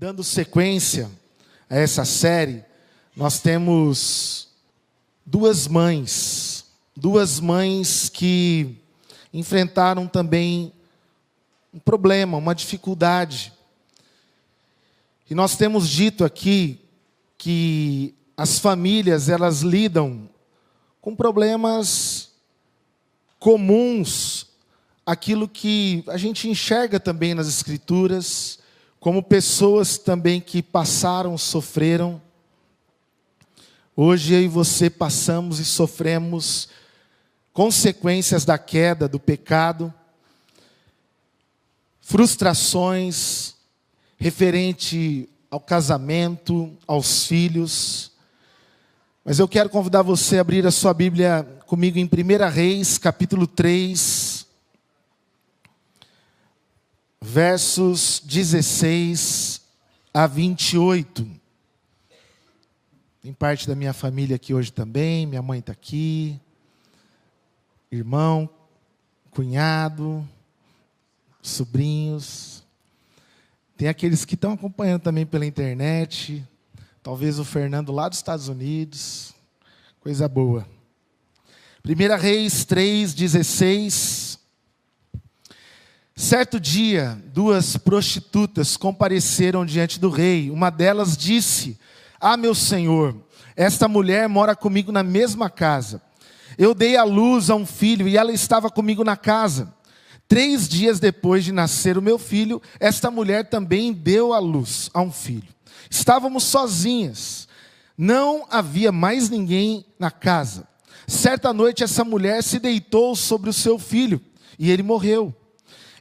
Dando sequência a essa série, nós temos duas mães que enfrentaram também um problema, uma dificuldade. E nós temos dito aqui que as famílias, elas lidam com problemas comuns, aquilo que a gente enxerga também nas Escrituras, como pessoas também que passaram, sofreram. Hoje eu e você passamos e sofremos consequências da queda, do pecado, frustrações referente ao casamento, aos filhos. Mas eu quero convidar você a abrir a sua Bíblia comigo em 1 Reis, capítulo 3, versos 16 a 28. Tem parte da minha família aqui hoje também, minha mãe está aqui, irmão, cunhado, sobrinhos. Tem aqueles que estão acompanhando também pela internet, talvez o Fernando lá dos Estados Unidos, coisa boa. 1 Reis 3:16. Certo dia, duas prostitutas compareceram diante do rei. Uma delas disse: "Ah, meu senhor, esta mulher mora comigo na mesma casa. Eu dei à luz a um filho e ela estava comigo na casa. 3 dias depois de nascer o meu filho, esta mulher também deu à luz a um filho. Estávamos sozinhas. Não havia mais ninguém na casa. Certa noite essa mulher se deitou sobre o seu filho e ele morreu.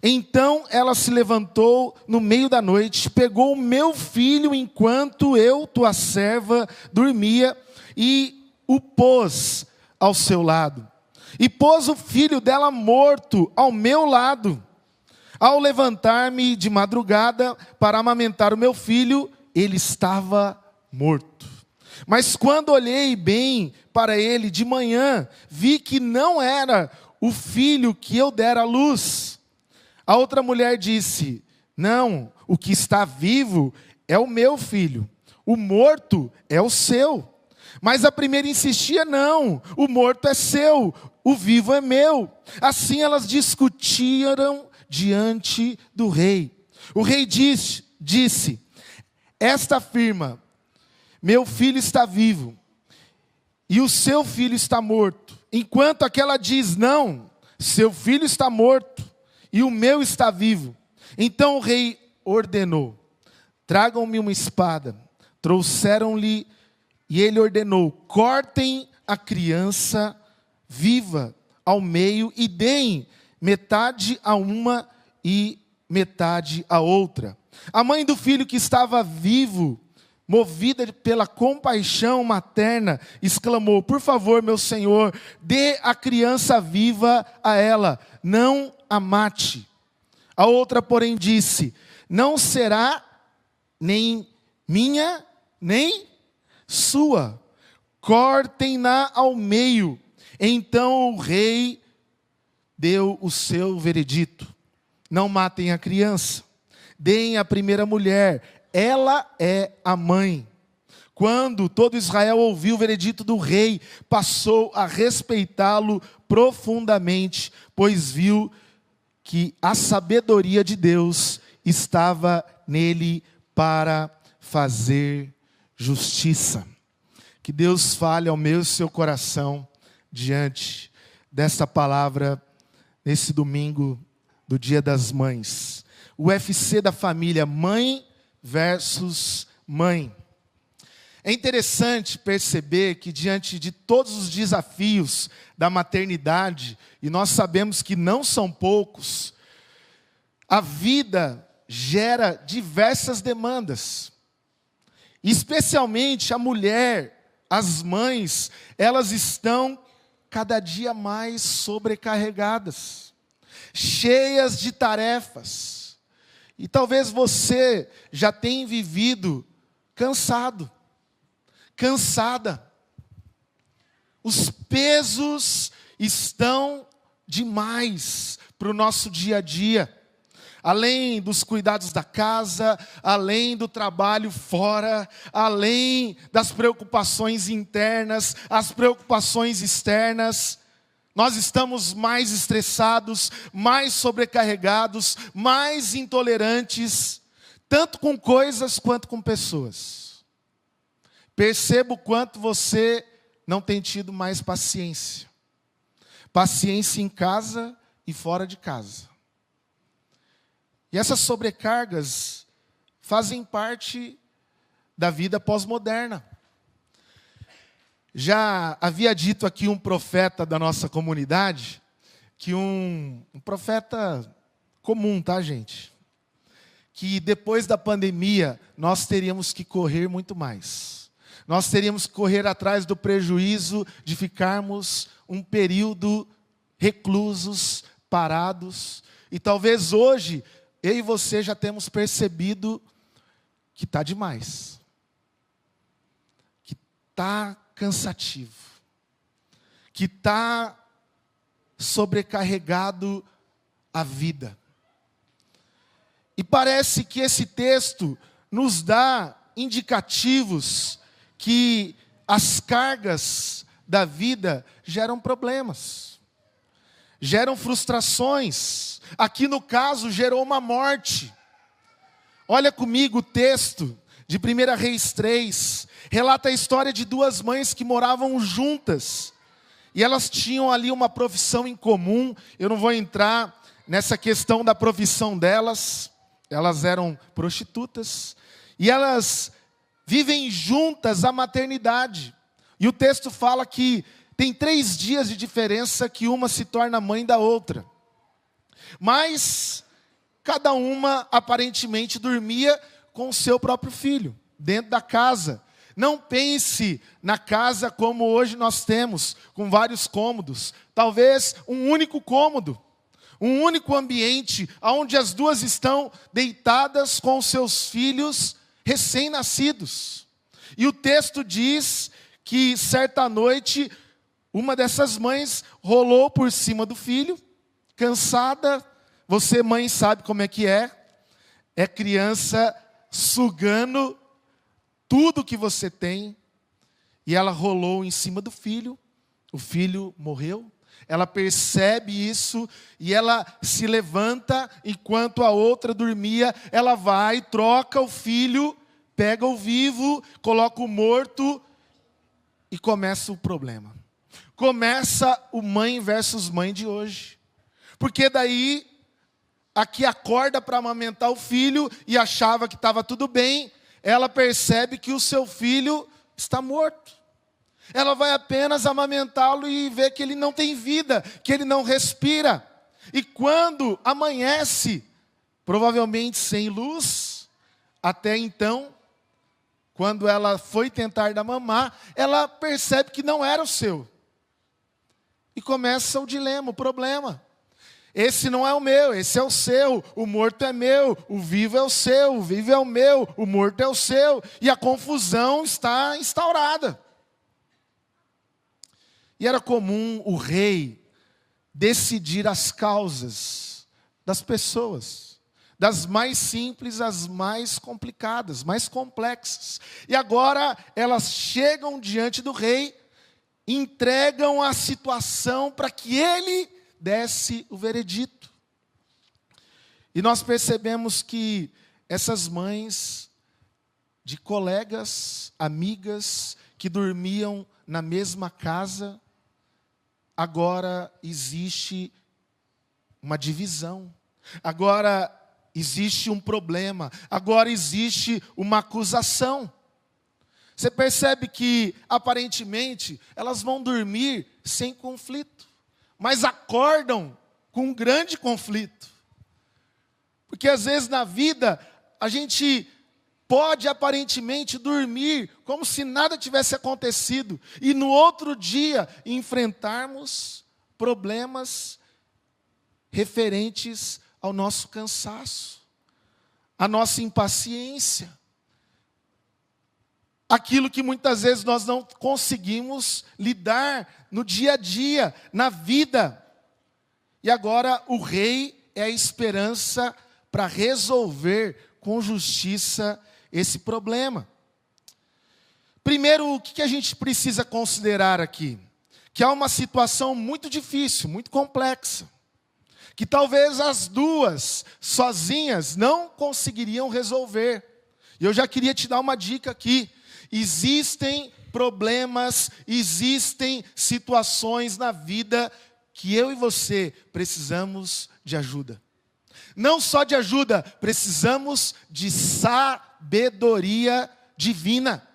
Então ela se levantou no meio da noite, pegou o meu filho enquanto eu, tua serva, dormia e o pôs ao seu lado. E pôs o filho dela morto ao meu lado. Ao levantar-me de madrugada para amamentar o meu filho, ele estava morto. Mas quando olhei bem para ele de manhã, vi que não era o filho que eu dera à luz. A outra mulher disse: não, o que está vivo é o meu filho, o morto é o seu. Mas a primeira insistia: não, o morto é seu, o vivo é meu. Assim elas discutiram diante do rei. O rei disse: esta afirma: meu filho está vivo e o seu filho está morto. Enquanto aquela diz: não, seu filho está morto e o meu está vivo. Então o rei ordenou: tragam-me uma espada. Trouxeram-lhe e ele ordenou: cortem a criança viva ao meio e deem metade a uma e metade a outra. A mãe do filho que estava vivo, movida pela compaixão materna, exclamou: por favor, meu senhor, dê a criança viva a ela, não a mate. A outra, porém, disse: não será nem minha, nem sua. Cortem-na ao meio. Então o rei deu o seu veredito: não matem a criança. Deem a primeira mulher, ela é a mãe. Quando todo Israel ouviu o veredito do rei, passou a respeitá-lo profundamente, pois viu que a sabedoria de Deus estava nele para fazer justiça. Que Deus fale ao meu e seu coração diante desta palavra nesse domingo do Dia das Mães. O UFC da família, mãe versus mãe. É interessante perceber que diante de todos os desafios da maternidade, e nós sabemos que não são poucos, a vida gera diversas demandas. Especialmente a mulher, as mães, elas estão cada dia mais sobrecarregadas, cheias de tarefas. E talvez você já tenha vivido cansado, cansada. Os pesos estão demais para o nosso dia a dia. além dos cuidados da casa, além do trabalho fora, além das preocupações internas, as preocupações externas, nós estamos mais estressados, mais sobrecarregados, mais intolerantes, tanto com coisas quanto com pessoas. Perceba o quanto você não tem tido mais paciência. Paciência em casa e fora de casa. E essas sobrecargas fazem parte da vida pós-moderna. Já havia dito aqui um profeta da nossa comunidade, que um profeta comum, tá, gente? Que depois da pandemia nós teríamos que correr muito mais. Nós teríamos que correr atrás do prejuízo de ficarmos um período reclusos, parados. E talvez hoje, eu e você já temos percebido que está demais. Que está cansativo. Que está sobrecarregado a vida. E parece que esse texto nos dá indicativos que as cargas da vida geram problemas, geram frustrações. Aqui no caso gerou uma morte. Olha comigo o texto de 1 Reis 3, relata a história de duas mães que moravam juntas, e elas tinham ali uma profissão em comum. Eu não vou entrar nessa questão da profissão delas, elas eram prostitutas, e elas vivem juntas a maternidade. E o texto fala que tem 3 dias de diferença que uma se torna mãe da outra. Mas cada uma aparentemente dormia com o seu próprio filho, dentro da casa. Não pense na casa como hoje nós temos, com vários cômodos. Talvez um único cômodo, um único ambiente, onde as duas estão deitadas com os seus filhos recém-nascidos. E o texto diz que certa noite, uma dessas mães rolou por cima do filho, cansada. Você, mãe, sabe como é que é. É criança sugando tudo que você tem. E ela rolou em cima do filho. O filho morreu. Ela percebe isso e ela se levanta enquanto a outra dormia. Ela vai, troca o filho, pega o vivo, coloca o morto e começa o problema. Começa o mãe versus mãe de hoje. Porque daí, a que acorda para amamentar o filho e achava que estava tudo bem, ela percebe que o seu filho está morto. Ela vai apenas amamentá-lo e vê que ele não tem vida, que ele não respira. E quando amanhece, provavelmente sem luz, até então, quando ela foi tentar dar mamar, ela percebe que não era o seu. E começa o dilema, o problema. Esse não é o meu, esse é o seu. O morto é meu, o vivo é o seu. O vivo é o meu, o morto é o seu. E a confusão está instaurada. E era comum o rei decidir as causas das pessoas, das mais simples às mais complicadas, mais complexas. E agora elas chegam diante do rei, entregam a situação para que ele desse o veredito. E nós percebemos que essas mães de colegas, amigas, que dormiam na mesma casa, agora existe uma divisão. Agora existe um problema. Agora existe uma acusação. Você percebe que, aparentemente, elas vão dormir sem conflito, mas acordam com um grande conflito. Porque às vezes na vida, a gente pode aparentemente dormir como se nada tivesse acontecido, e no outro dia enfrentarmos problemas referentes ao nosso cansaço, à nossa impaciência, aquilo que muitas vezes nós não conseguimos lidar no dia a dia, na vida. E agora o rei é a esperança para resolver com justiça esse problema. Primeiro, o que a gente precisa considerar aqui? Que há uma situação muito difícil, muito complexa, que talvez as duas sozinhas não conseguiriam resolver. E eu já queria te dar uma dica aqui. Existem problemas, existem situações na vida que eu e você precisamos de ajuda. Não só de ajuda, precisamos de sabedoria divina.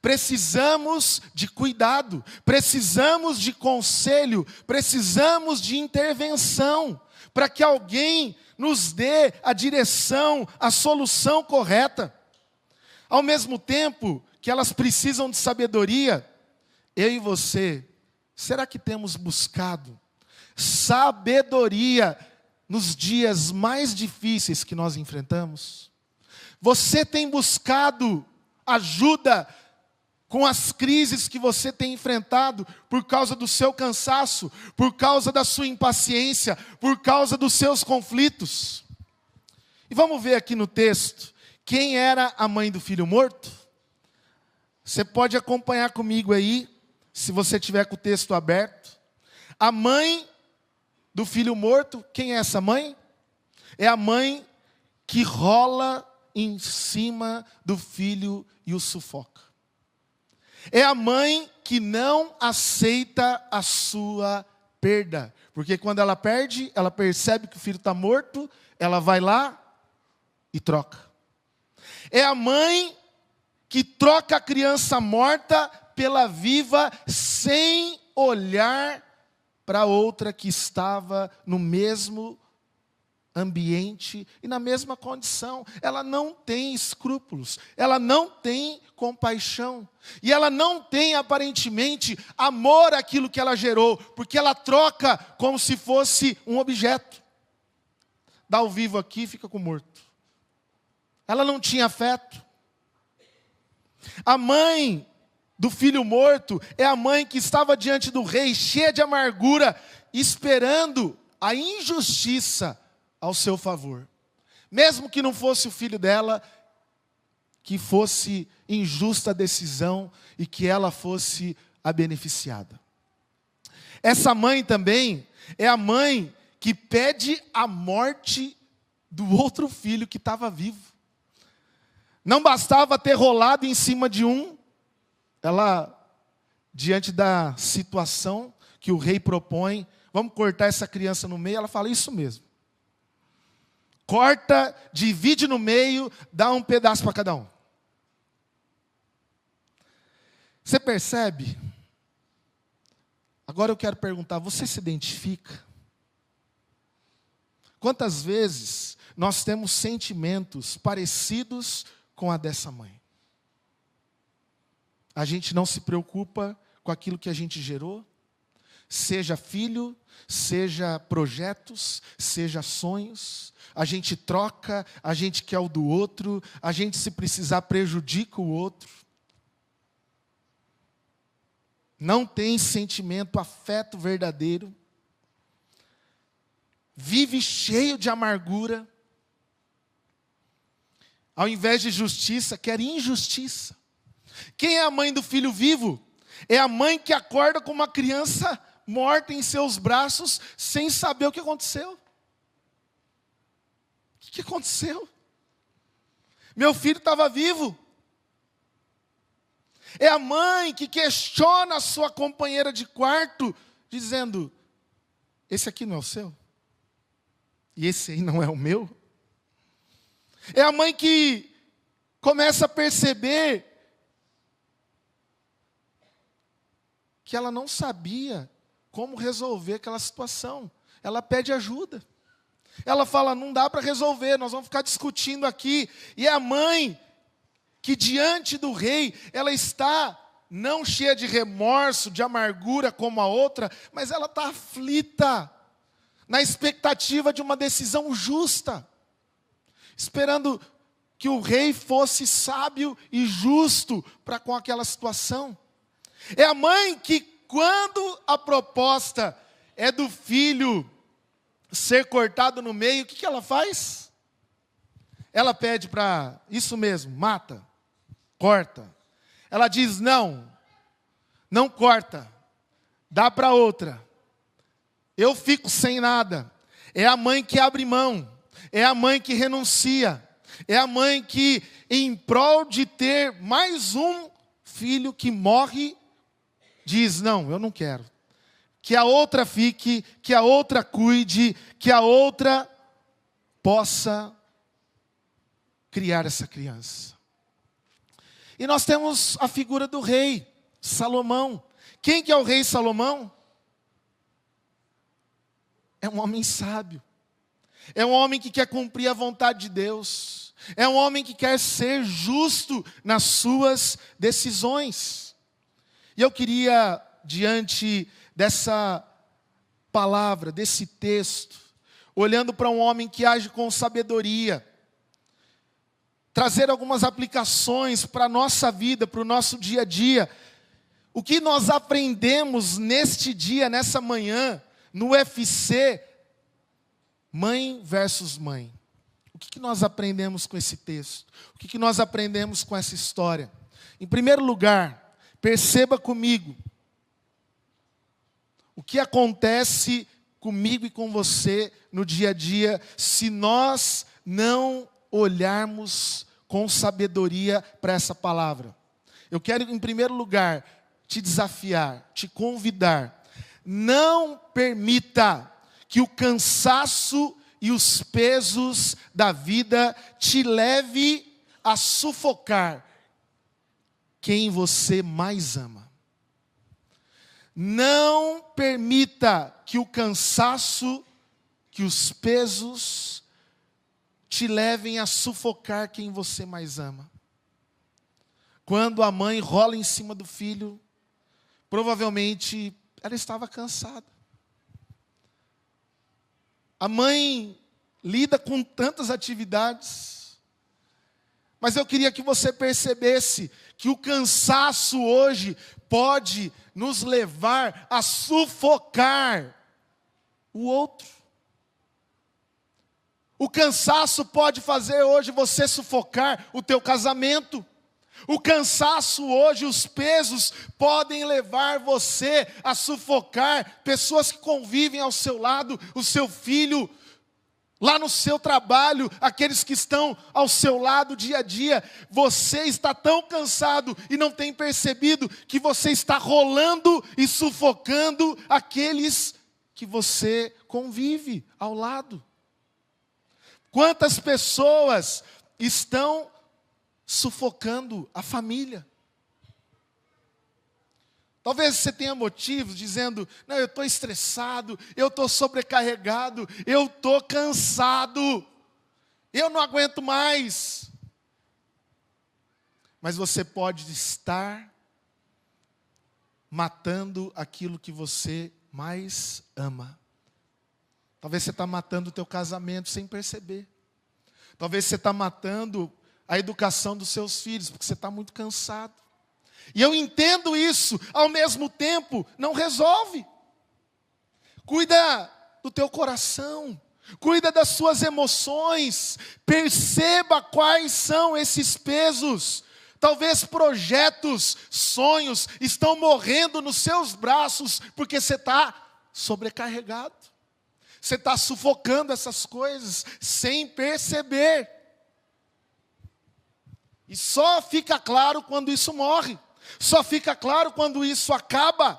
Precisamos de cuidado, precisamos de conselho, precisamos de intervenção, para que alguém nos dê a direção, a solução correta. Ao mesmo tempo que elas precisam de sabedoria, eu e você, será que temos buscado sabedoria nos dias mais difíceis que nós enfrentamos? Você tem buscado ajuda com as crises que você tem enfrentado por causa do seu cansaço, por causa da sua impaciência, por causa dos seus conflitos? E vamos ver aqui no texto, quem era a mãe do filho morto? Você pode acompanhar comigo aí, se você tiver com o texto aberto. A mãe do filho morto, quem é essa mãe? É a mãe que rola em cima do filho e o sufoca. É a mãe que não aceita a sua perda. Porque quando ela perde, ela percebe que o filho está morto, ela vai lá e troca. É a mãe que troca a criança morta pela viva, sem olhar para outra que estava no mesmo ambiente e na mesma condição. Ela não tem escrúpulos, ela não tem compaixão, e ela não tem aparentemente amor àquilo que ela gerou, porque ela troca como se fosse um objeto. Dá o vivo aqui, fica com o morto. Ela não tinha afeto. A mãe do filho morto é a mãe que estava diante do rei, cheia de amargura, esperando a injustiça ao seu favor. Mesmo que não fosse o filho dela, que fosse injusta a decisão e que ela fosse a beneficiada. Essa mãe também é a mãe que pede a morte do outro filho que estava vivo. Não bastava ter rolado em cima de um, ela, diante da situação que o rei propõe, vamos cortar essa criança no meio, ela fala, isso mesmo. Corta, divide no meio, dá um pedaço para cada um. Você percebe? Agora eu quero perguntar, você se identifica? Quantas vezes nós temos sentimentos parecidos com a dessa mãe? A gente não se preocupa com aquilo que a gente gerou, seja filho, seja projetos, seja sonhos. A gente troca, a gente quer o do outro, a gente, se precisar, prejudica o outro. Não tem sentimento, afeto verdadeiro. Vive cheio de amargura. Ao invés de justiça, quer injustiça. Quem é a mãe do filho vivo? É a mãe que acorda com uma criança morta em seus braços, sem saber o que aconteceu. O que aconteceu? Meu filho estava vivo. É a mãe que questiona a sua companheira de quarto, dizendo, esse aqui não é o seu? E esse aí não é o meu? É a mãe que começa a perceber que ela não sabia como resolver aquela situação. Ela pede ajuda. Ela fala, não dá para resolver, nós vamos ficar discutindo aqui. E é a mãe que diante do rei, ela está não cheia de remorso, de amargura como a outra, mas ela está aflita, na expectativa de uma decisão justa, esperando que o rei fosse sábio e justo para com aquela situação. É a mãe que, quando a proposta é do filho ser cortado no meio, o que ela faz? ela pede para, isso mesmo, mata, corta. Ela diz, não, não corta, dá para outra. Eu fico sem nada. É a mãe que abre mão, é a mãe que renuncia, é a mãe que, em prol de ter mais um filho que morre, diz, não, eu não quero. Que a outra fique, que a outra cuide, que a outra possa criar essa criança. E nós temos a figura do rei Salomão. Quem que é o rei Salomão? É um homem sábio. É um homem que quer cumprir a vontade de Deus. É um homem que quer ser justo nas suas decisões. E eu queria, diante dessa palavra, desse texto, olhando para um homem que age com sabedoria, trazer algumas aplicações para a nossa vida, para o nosso dia a dia. O que nós aprendemos neste dia, nessa manhã, no UFC, mãe versus mãe. O que nós aprendemos com esse texto? O que nós aprendemos com essa história? Em primeiro lugar, perceba comigo o que acontece comigo e com você no dia a dia, se nós não olharmos com sabedoria para essa palavra. Eu quero, em primeiro lugar, te desafiar, te convidar. Não permita que o cansaço e os pesos da vida te leve a sufocar quem você mais ama. Não permita que o cansaço, que os pesos te levem a sufocar quem você mais ama. Quando a mãe rola em cima do filho, provavelmente ela estava cansada. A mãe lida com tantas atividades, mas eu queria que você percebesse que o cansaço hoje pode nos levar a sufocar o outro. O cansaço pode fazer hoje você sufocar o teu casamento. O cansaço hoje, os pesos podem levar você a sufocar pessoas que convivem ao seu lado, o seu filho, lá no seu trabalho, aqueles que estão ao seu lado dia a dia. Você está tão cansado e não tem percebido que você está rolando e sufocando aqueles que você convive ao lado. Quantas pessoas estão sufocando a família? Talvez você tenha motivos dizendo, não, eu estou estressado, eu estou sobrecarregado, eu estou cansado, eu não aguento mais. Mas você pode estar matando aquilo que você mais ama. Talvez você está matando o teu casamento sem perceber. Talvez você está matando a educação dos seus filhos, porque você está muito cansado. E eu entendo isso, ao mesmo tempo, não resolve. Cuida do teu coração, cuida das suas emoções, perceba quais são esses pesos. Talvez projetos, sonhos estão morrendo nos seus braços, porque você está sobrecarregado. Você está sufocando essas coisas sem perceber. E só fica claro quando isso morre. Só fica claro quando isso acaba.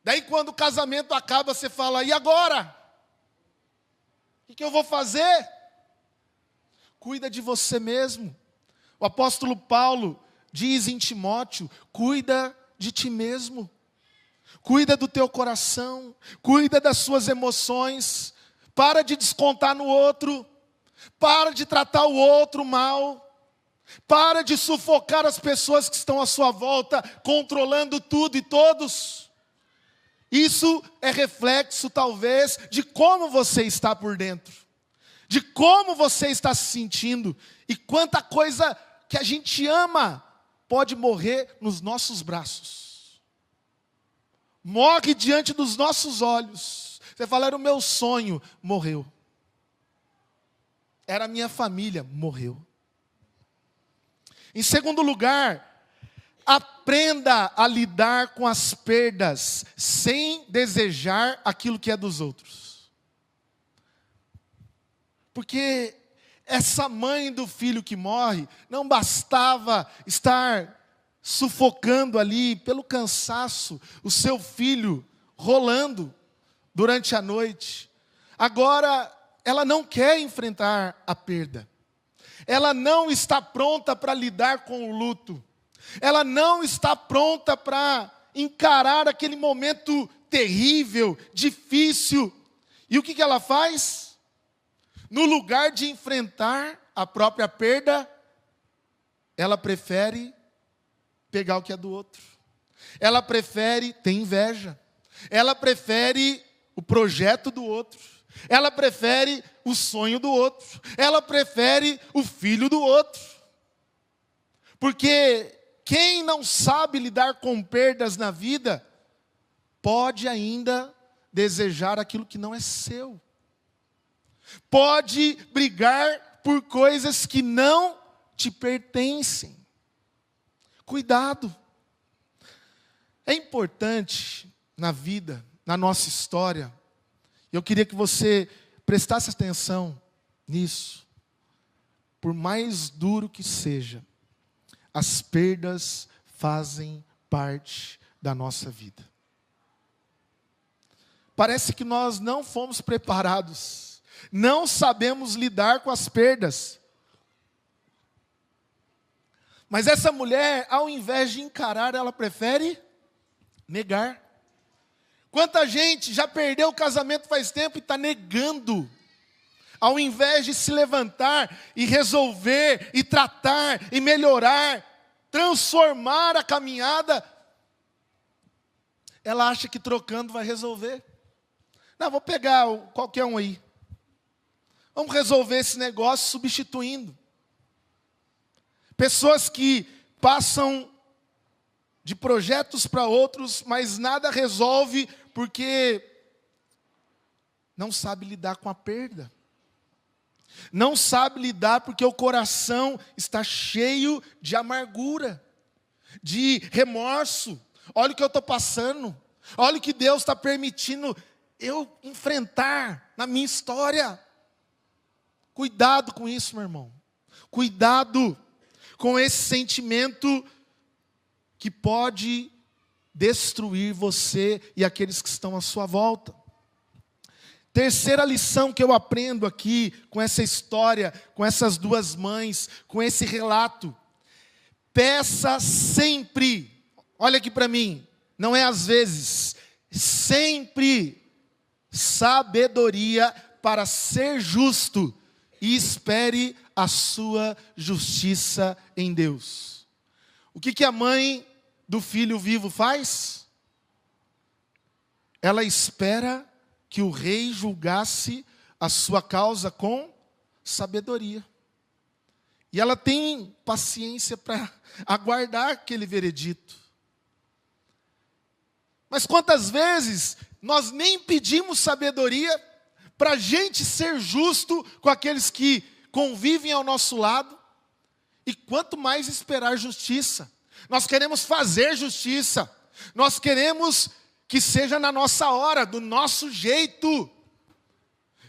Daí quando o casamento acaba, você fala, e agora? O que eu vou fazer? Cuida de você mesmo. O apóstolo Paulo diz em Timóteo, cuida de ti mesmo. Cuida do teu coração, cuida das suas emoções, para de descontar no outro, para de tratar o outro mal, para de sufocar as pessoas que estão à sua volta, controlando tudo e todos. Isso é reflexo, talvez, de como você está por dentro, de como você está se sentindo, e quanta coisa que a gente ama pode morrer nos nossos braços. Morre diante dos nossos olhos. Você fala, era o meu sonho, morreu. era a minha família, morreu. Em segundo lugar, aprenda a lidar com as perdas sem desejar aquilo que é dos outros. Porque essa mãe do filho que morre, não bastava estar sufocando ali pelo cansaço o seu filho rolando durante a noite. Agora ela não quer enfrentar a perda. Ela não está pronta para lidar com o luto. Ela não está pronta para encarar aquele momento terrível, difícil. E o que ela faz? No lugar de enfrentar a própria perda, ela prefere pegar o que é do outro. Ela prefere ter inveja. Ela prefere o projeto do outro. Ela prefere o sonho do outro. Ela prefere o filho do outro. Porque quem não sabe lidar com perdas na vida, pode ainda desejar aquilo que não é seu. Pode brigar por coisas que não te pertencem. Cuidado. É importante na vida, na nossa história, eu queria que você prestasse atenção nisso. Por mais duro que seja, as perdas fazem parte da nossa vida. Parece que nós não fomos preparados, não sabemos lidar com as perdas. Mas essa mulher, ao invés de encarar, ela prefere negar. Quanta gente já perdeu o casamento faz tempo e está negando. Ao invés de se levantar e resolver, e tratar, e melhorar, transformar a caminhada, ela acha que trocando vai resolver. Não, vou pegar qualquer um aí. Vamos resolver esse negócio substituindo. Pessoas que passam de projetos para outros, mas nada resolve porque não sabe lidar com a perda. Não sabe lidar porque o coração está cheio de amargura, de remorso. Olha o que eu estou passando. Olha o que Deus está permitindo eu enfrentar na minha história. Cuidado com isso, meu irmão. Cuidado com esse sentimento que pode destruir você e aqueles que estão à sua volta. Terceira lição que eu aprendo aqui com essa história, com essas duas mães, com esse relato. Peça sempre, olha aqui para mim, não é às vezes, sempre sabedoria para ser justo e espere a sua justiça em Deus. O que a mãe do filho vivo faz? Ela espera que o rei julgasse a sua causa com sabedoria. E ela tem paciência para aguardar aquele veredito. Mas quantas vezes nós nem pedimos sabedoria para a gente ser justo com aqueles que convivem ao nosso lado? E quanto mais esperar justiça. Nós queremos fazer justiça. Nós queremos que seja na nossa hora, do nosso jeito.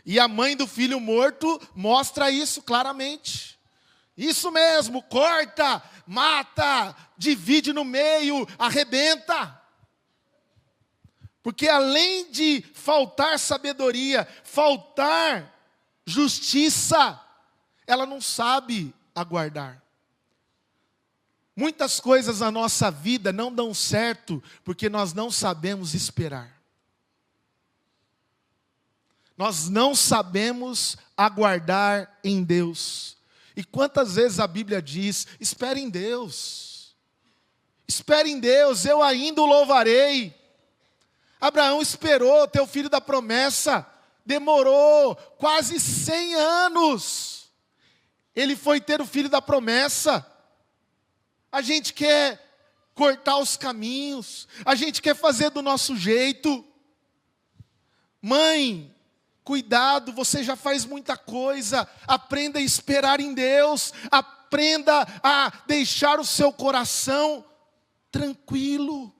E a mãe do filho morto mostra isso claramente. Isso mesmo, corta, mata, divide no meio, arrebenta. Porque além de faltar sabedoria, faltar justiça, ela não sabe aguardar. Muitas coisas na nossa vida não dão certo porque nós não sabemos esperar. Nós não sabemos aguardar em Deus. E quantas vezes a Bíblia diz, espere em Deus. Espere em Deus, eu ainda o louvarei. Abraão esperou ter o filho da promessa, demorou quase 100 anos. Ele foi ter o filho da promessa. A gente quer cortar os caminhos, a gente quer fazer do nosso jeito. Mãe, cuidado, você já faz muita coisa. Aprenda a esperar em Deus. Aprenda a deixar o seu coração tranquilo.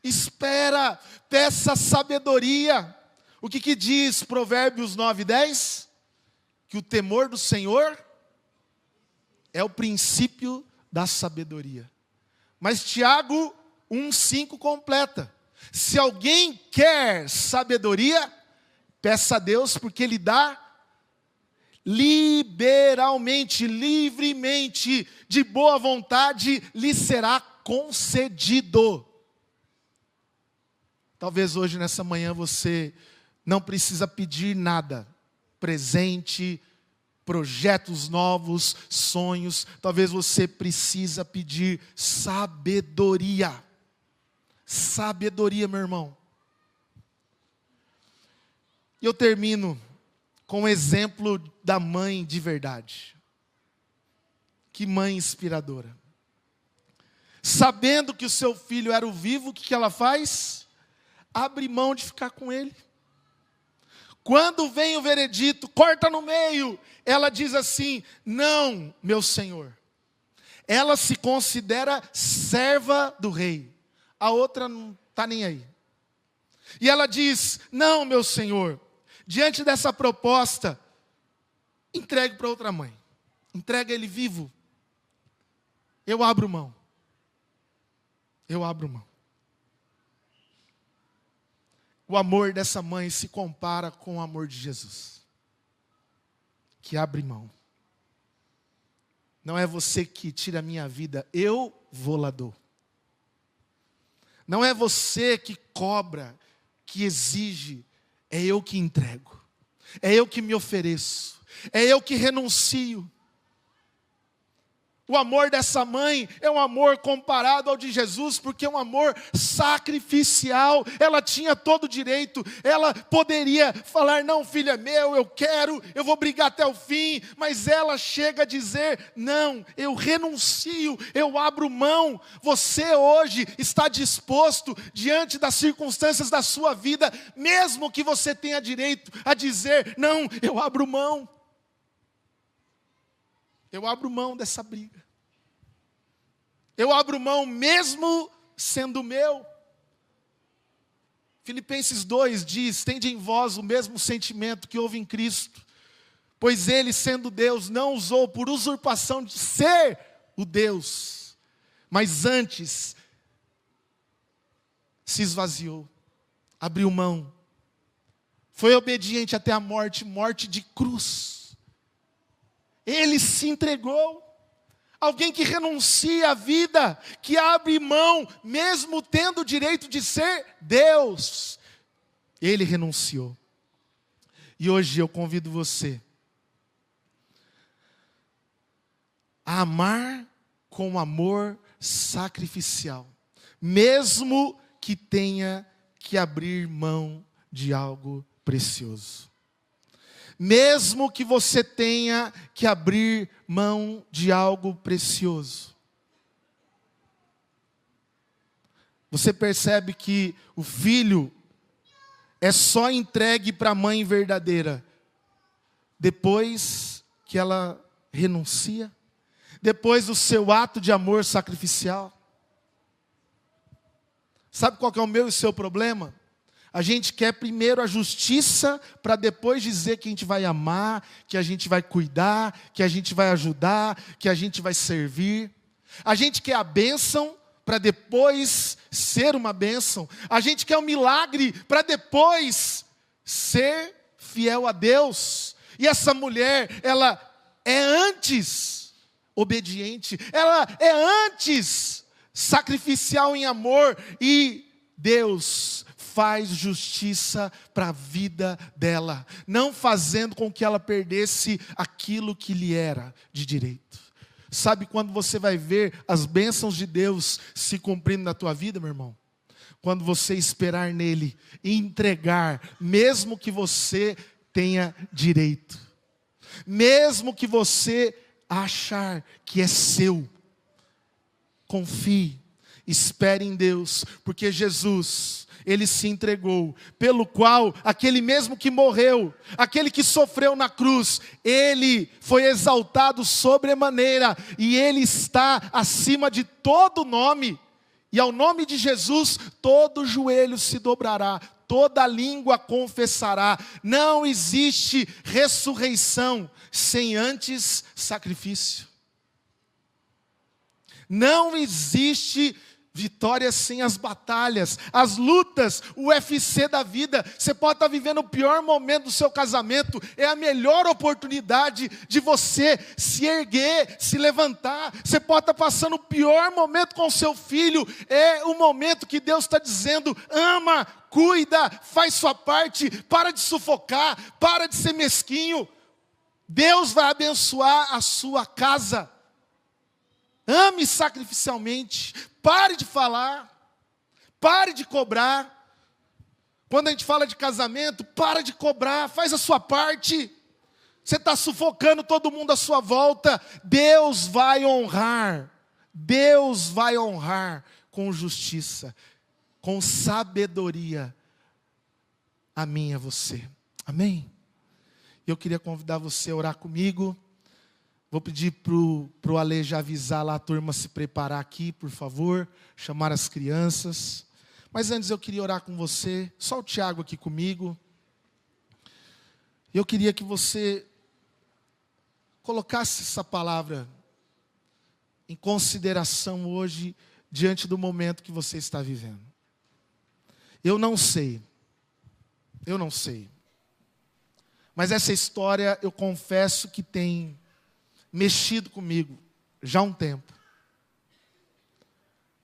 Espera, peça sabedoria. O que diz Provérbios 9:10? Que o temor do Senhor é o princípio da sabedoria. Mas Tiago 1:5 completa: se alguém quer sabedoria, peça a Deus, porque Ele dá liberalmente, livremente, de boa vontade, lhe será concedido. Talvez hoje, nessa manhã, você não precisa pedir nada, presente, projetos novos, sonhos. Talvez você precisa pedir sabedoria. Sabedoria, meu irmão. E eu termino com um exemplo da mãe de verdade. Que mãe inspiradora. Sabendo que o seu filho era o vivo, o que ela faz? Abre mão de ficar com ele. Quando vem o veredito, corta no meio, ela diz assim: não, meu senhor. Ela se considera serva do rei. A outra não está nem aí. E ela diz: não, meu senhor, diante dessa proposta, entregue para outra mãe. Entrega ele vivo. Eu abro mão. Eu abro mão. O amor dessa mãe se compara com o amor de Jesus, que abre mão. Não é você que tira a minha vida, eu vou lá dou. Não é você que cobra, que exige, é eu que entrego. É eu que me ofereço. É eu que renuncio. O amor dessa mãe é um amor comparado ao de Jesus, porque é um amor sacrificial. Ela tinha todo o direito, ela poderia falar: não, filho é meu, eu quero, eu vou brigar até o fim. Mas ela chega a dizer: não, eu renuncio, eu abro mão. Você hoje está disposto, diante das circunstâncias da sua vida, mesmo que você tenha direito a dizer: não, eu abro mão. Eu abro mão dessa briga. Eu abro mão mesmo sendo meu. Filipenses 2 diz: tende em vós o mesmo sentimento que houve em Cristo, pois Ele, sendo Deus, não usou por usurpação de ser o Deus, mas antes se esvaziou, abriu mão, foi obediente até a morte, morte de cruz. Ele se entregou. Alguém que renuncia à vida, que abre mão, mesmo tendo o direito de ser Deus. Ele renunciou. E hoje eu convido você a amar com amor sacrificial, mesmo que tenha que abrir mão de algo precioso. Mesmo que você tenha que abrir mão de algo precioso. Você percebe que o filho é só entregue para a mãe verdadeira depois que ela renuncia, depois do seu ato de amor sacrificial. Sabe qual que é o meu e o seu problema? A gente quer primeiro a justiça, para depois dizer que a gente vai amar, que a gente vai cuidar, que a gente vai ajudar, que a gente vai servir. A gente quer a bênção, para depois ser uma bênção. A gente quer um milagre, para depois ser fiel a Deus. E essa mulher, ela é antes obediente, ela é antes sacrificial em amor, e Deus faz justiça para a vida dela, não fazendo com que ela perdesse aquilo que lhe era de direito. Sabe quando você vai ver as bênçãos de Deus se cumprindo na tua vida, meu irmão? Quando você esperar nele e entregar, mesmo que você tenha direito, mesmo que você achar que é seu. Confie Espere em Deus, porque Jesus, Ele se entregou, pelo qual aquele mesmo que morreu, aquele que sofreu na cruz, Ele foi exaltado sobremaneira, e Ele está acima de todo nome, e ao nome de Jesus, todo joelho se dobrará, toda língua confessará. Não existe ressurreição sem antes sacrifício. Não existe vitória sem as batalhas, as lutas, o UFC da vida. Você pode estar vivendo o pior momento do seu casamento, é a melhor oportunidade de você se erguer, se levantar. Você pode estar passando o pior momento com o seu filho, é o momento que Deus está dizendo: ama, cuida, faz sua parte, para de sufocar, para de ser mesquinho. Deus vai abençoar a sua casa. Ame sacrificialmente, pare de falar, pare de cobrar. Quando a gente fala de casamento, para de cobrar, faz a sua parte. Você está sufocando todo mundo à sua volta. Deus vai honrar com justiça, com sabedoria, a mim e a você. Amém? Eu queria convidar você a orar comigo. Vou pedir para o Ale já avisar lá a turma se preparar aqui, por favor. Chamar as crianças. Mas antes eu queria orar com você. Só o Tiago aqui comigo. Eu queria que você colocasse essa palavra em consideração hoje, diante do momento que você está vivendo. Eu não sei. Mas essa história, eu confesso que tem mexido comigo já há um tempo.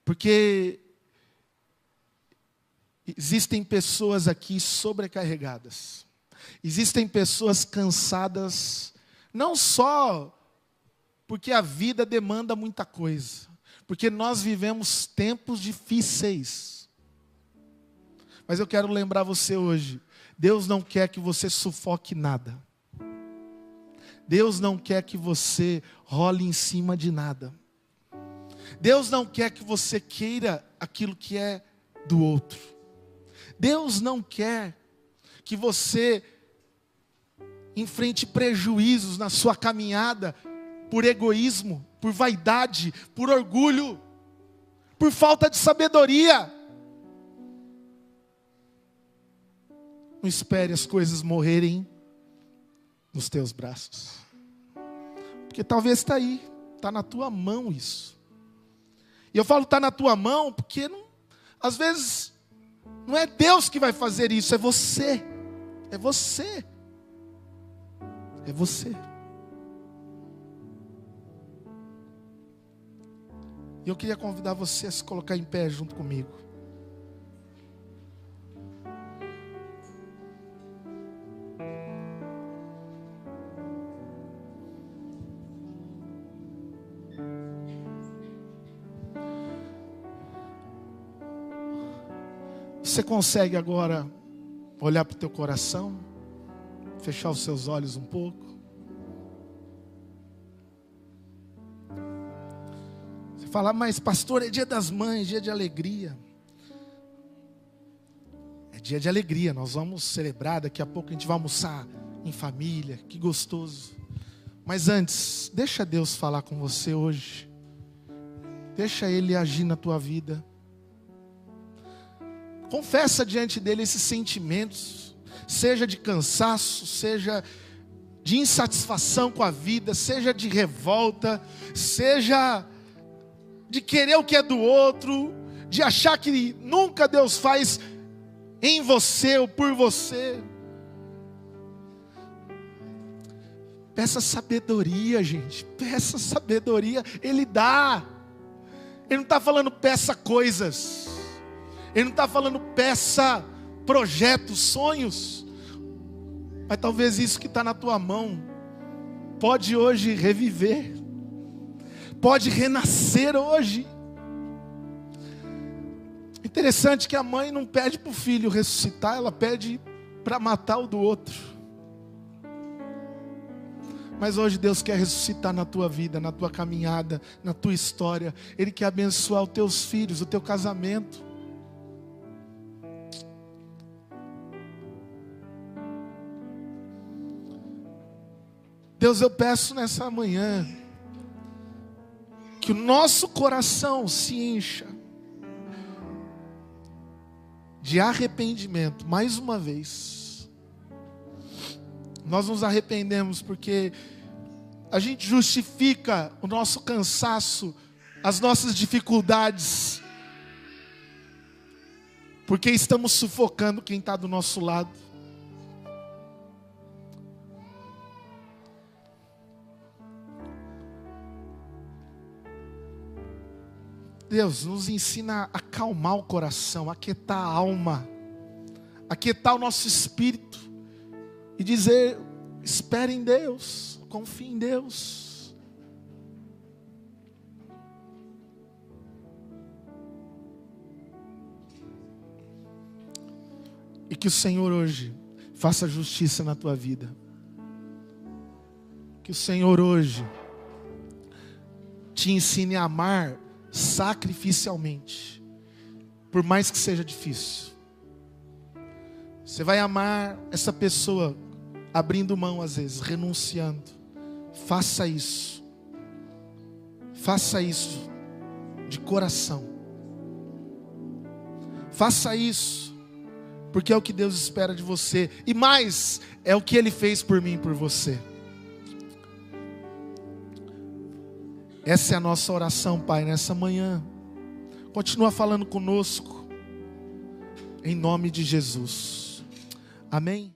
Porque existem pessoas aqui sobrecarregadas. Existem pessoas cansadas, não só porque a vida demanda muita coisa, porque nós vivemos tempos difíceis. Mas eu quero lembrar você hoje, Deus não quer que você sufoque nada. Deus não quer que você role em cima de nada. Deus não quer que você queira aquilo que é do outro. Deus não quer que você enfrente prejuízos na sua caminhada por egoísmo, por vaidade, por orgulho, por falta de sabedoria. Não espere as coisas morrerem nos teus braços. Porque talvez está aí, está na tua mão isso. E eu falo está na tua mão porque às vezes não é Deus que vai fazer isso, é você. É você. É você. E eu queria convidar você a se colocar em pé junto comigo. Você consegue agora olhar para o teu coração, fechar os seus olhos um pouco? Você fala, mas pastor, é dia das mães, dia de alegria. É dia de alegria, nós vamos celebrar, daqui a pouco a gente vai almoçar em família, que gostoso. Mas antes, deixa Deus falar com você hoje. Deixa Ele agir na tua vida. Confessa diante dele esses sentimentos, seja de cansaço, seja de insatisfação com a vida, seja de revolta, seja de querer o que é do outro, de achar que nunca Deus faz em você ou por você. Peça sabedoria, gente, peça sabedoria, Ele dá. Ele não está falando peça coisas. Ele não está falando peça projetos, sonhos. Mas talvez isso que está na tua mão pode hoje reviver. Pode renascer hoje. Interessante que a mãe não pede para o filho ressuscitar, ela pede para matar o do outro. Mas hoje Deus quer ressuscitar na tua vida, na tua caminhada, na tua história. Ele quer abençoar os teus filhos, o teu casamento. Deus, eu peço nessa manhã que o nosso coração se encha de arrependimento, mais uma vez. Nós nos arrependemos porque a gente justifica o nosso cansaço, as nossas dificuldades, porque estamos sufocando quem está do nosso lado. Deus, nos ensina a acalmar o coração, a aquietar a alma, a aquietar o nosso espírito e dizer: espere em Deus, confie em Deus. E que o Senhor hoje faça justiça na tua vida. Que o Senhor hoje te ensine a amar sacrificialmente, por mais que seja difícil. Você vai amar essa pessoa abrindo mão às vezes, renunciando. Faça isso. Faça isso de coração. Faça isso, porque é o que Deus espera de você. E mais, é o que Ele fez por mim e por você. Essa é a nossa oração, Pai, nessa manhã. Continua falando conosco, em nome de Jesus. Amém?